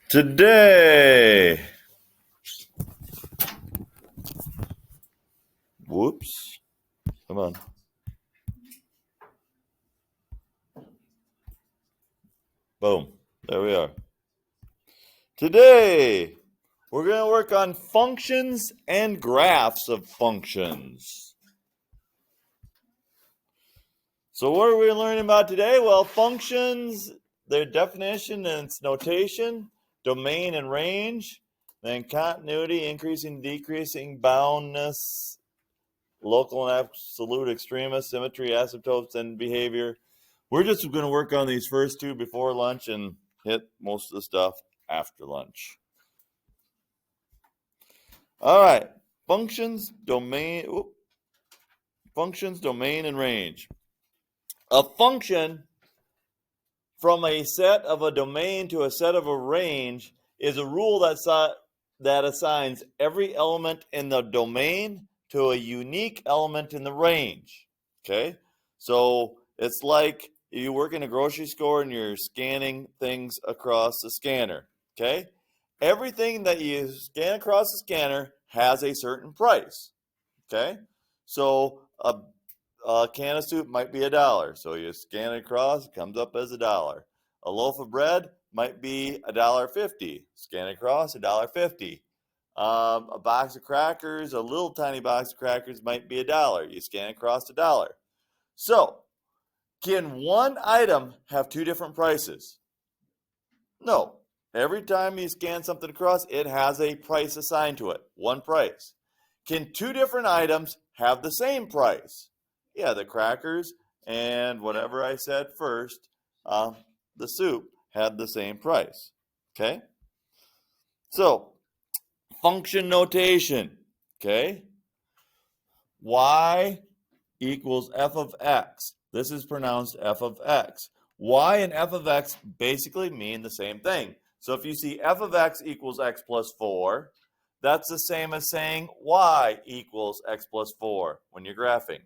Today, whoops, come on. Boom, there we are. Today, we're going to work on functions and graphs of functions. So what are we learning about today? Well, functions, their definition and its notation, domain and range, then continuity, increasing, decreasing, boundness, local and absolute extremis, symmetry, asymptotes, and behavior. We're just going to work on these first two before lunch and hit most of the stuff after lunch. All right, functions, domain, and range. A function from a set of a domain to a set of a range is a rule that assigns every element in the domain to a unique element in the range. Okay, so it's like you work in a grocery store and you're scanning things across the scanner. Okay, everything that you scan across the scanner has a certain price. Okay, so a can of soup might be $1. So you scan it across, it comes up as $1. A loaf of bread might be $1.50. Scan it across, $1.50. A box of crackers, a little tiny box of crackers might be $1. You scan it across, $1. So, can one item have two different prices? No. Every time you scan something across, it has a price assigned to it. One price. Can two different items have the same price? Yeah, the crackers and whatever I said first, the soup had the same price. Okay? So, function notation. Okay? Y equals f of x. This is pronounced f of x. Y and f of x basically mean the same thing. So if you see f of x equals x plus 4, that's the same as saying y equals x plus 4 when you're graphing.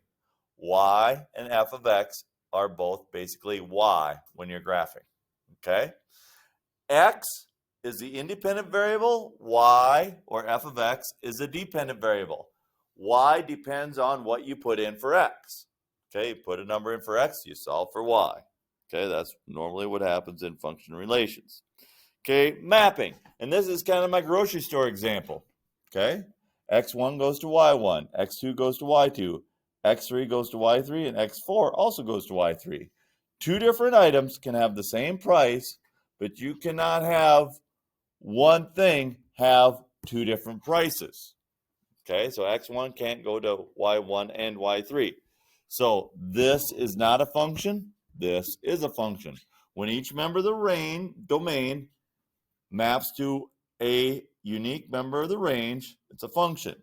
Y and f of x are both basically y when you're graphing. Okay? X is the independent variable. Y, or f of x, is the dependent variable. Y depends on what you put in for x. Okay, you put a number in for x, you solve for y. Okay, that's normally what happens in function relations. Okay, mapping. And this is kind of my grocery store example. Okay, x1 goes to y1, x2 goes to y2, x3 goes to y3, and x4 also goes to y3. Two different items can have the same price, but you cannot have one thing have two different prices. Okay, so x1 can't go to y1 and y3. So this is not a function. This is a function. When each member of the domain maps to a unique member of the range, it's a function.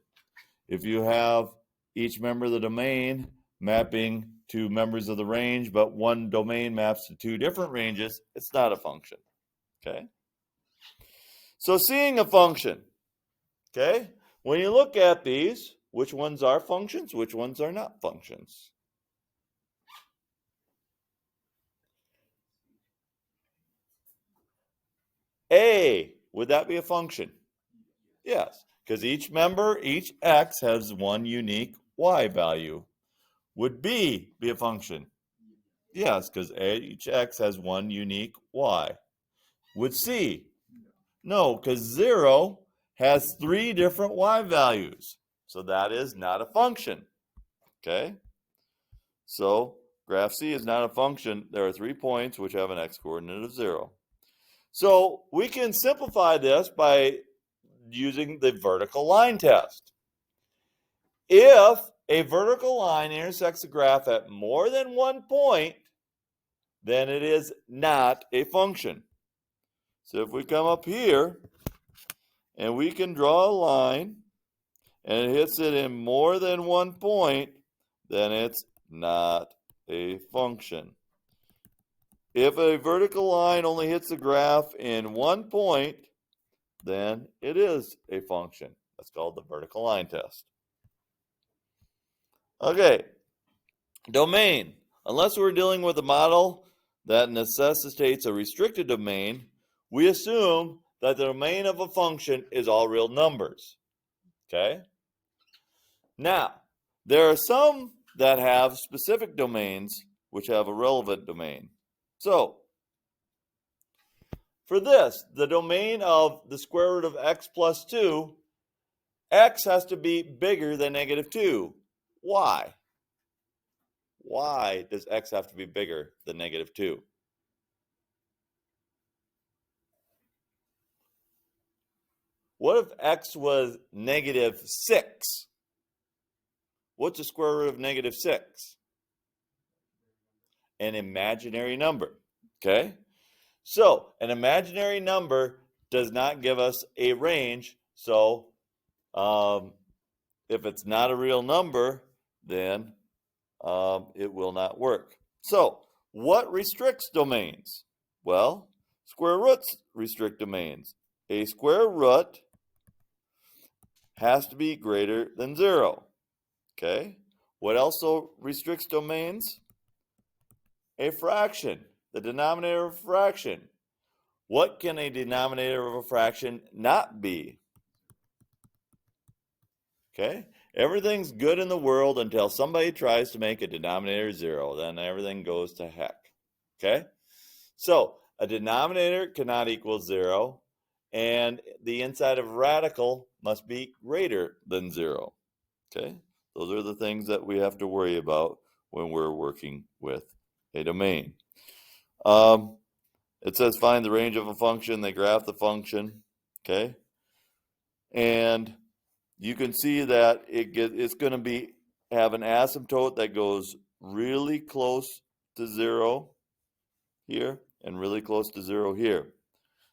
If you have each member of the domain mapping to members of the range, but one domain maps to two different ranges, it's not a function. Okay? So seeing a function. Okay? When you look at these, which ones are functions, which ones are not functions? A, would that be a function? Yes, because each x has one unique y value. Would B be a function? Yes, because each x has one unique y. Would C? No, because 0 has 3 different y values. So that is not a function. Okay? So graph C is not a function. There are 3 points which have an x-coordinate of 0. So we can simplify this by using the vertical line test. If a vertical line intersects a graph at more than 1 point, then it is not a function. So if we come up here and we can draw a line and it hits it in more than 1 point, then it's not a function. If a vertical line only hits the graph in 1 point, then it is a function. That's called the vertical line test. Okay, domain. Unless we're dealing with a model that necessitates a restricted domain, we assume that the domain of a function is all real numbers. Okay? Now, there are some that have specific domains which have a relevant domain. So, for this, the domain of the square root of x plus 2, x has to be bigger than negative 2. Why? Why does x have to be bigger than negative 2? What if x was negative 6? What's the square root of negative 6? An imaginary number. Okay? So, an imaginary number does not give us a range. So, if it's not a real number, then it will not work. So, what restricts domains? Well, square roots restrict domains. A square root has to be greater than 0. Okay? What also restricts domains? A fraction, the denominator of a fraction. What can a denominator of a fraction not be? Okay? Everything's good in the world until somebody tries to make a denominator 0. Then everything goes to heck. Okay? So, a denominator cannot equal 0, and the inside of a radical must be greater than 0. Okay? Those are the things that we have to worry about when we're working with a domain. It says find the range of a function. They graph the function. Okay? And you can see that it's going to have an asymptote that goes really close to 0 here and really close to 0 here.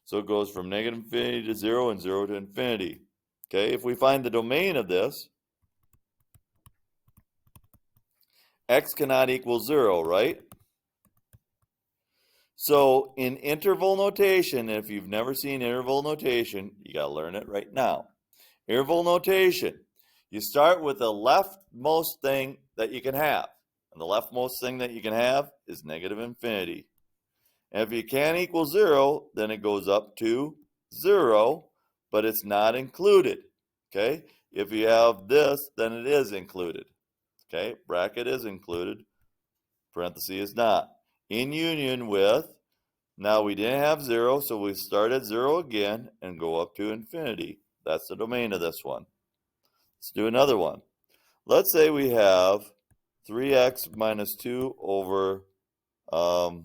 So it goes from negative infinity to 0 and 0 to infinity. Okay, if we find the domain of this, x cannot equal 0, right? So in interval notation, if you've never seen interval notation, you got to learn it right now. Interval notation, you start with the leftmost thing that you can have. And the leftmost thing that you can have is negative infinity. And if you can't equal 0, then it goes up to 0, but it's not included. Okay? If you have this, then it is included. Okay? Bracket is included. Parenthesis is not. In union with, now we didn't have 0, so we start at 0 again and go up to infinity. That's the domain of this one. Let's do another one. Let's say we have 3x minus 2 over 5x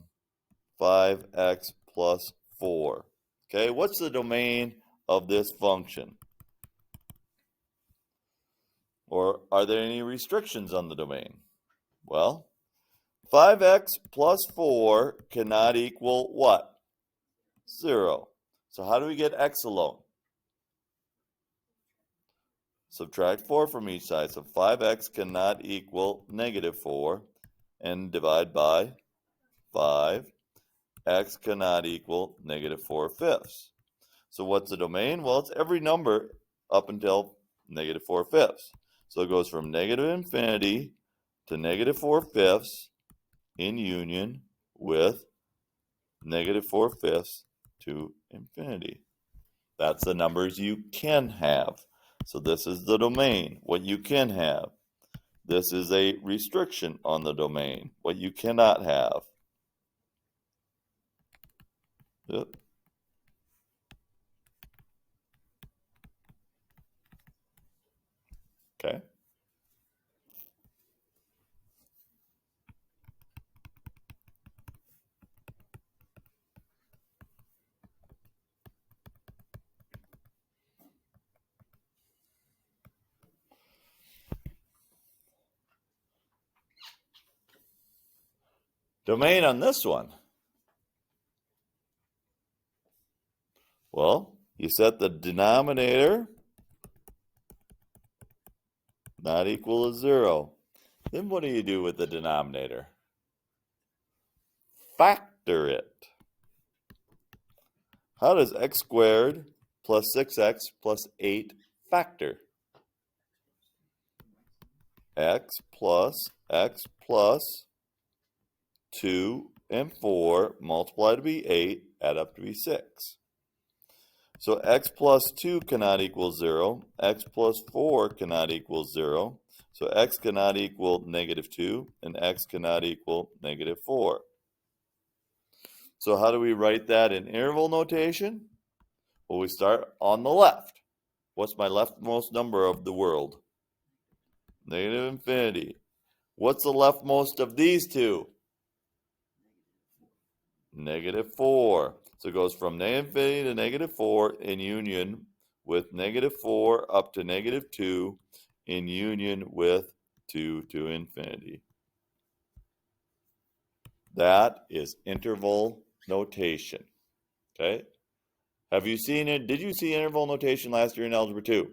plus 4. Okay, what's the domain of this function? Or are there any restrictions on the domain? Well, 5x plus 4 cannot equal what? 0. So how do we get x alone? Subtract 4 from each side. So 5x cannot equal negative 4. And divide by 5. X cannot equal negative 4/5. So what's the domain? Well, it's every number up until negative 4/5. So it goes from negative infinity to negative 4/5 in union with negative 4/5 to infinity. That's the numbers you can have. So this is the domain, what you can have. This is a restriction on the domain, what you cannot have. Yep. Okay. Domain on this one. Well, you set the denominator not equal to 0. Then what do you do with the denominator? Factor it. How does x squared plus 6x plus 8 factor? X plus 2 and 4 multiply to be 8, add up to be 6. So x plus 2 cannot equal 0. X plus 4 cannot equal 0. So x cannot equal negative 2, and x cannot equal negative 4. So how do we write that in interval notation? Well, we start on the left. What's my leftmost number of the world? Negative infinity. What's the leftmost of these two? Negative 4. So it goes from negative infinity to negative 4 in union with negative 4 up to negative 2 in union with 2 to infinity. That is interval notation. Okay? Have you seen it? Did you see interval notation last year in Algebra 2?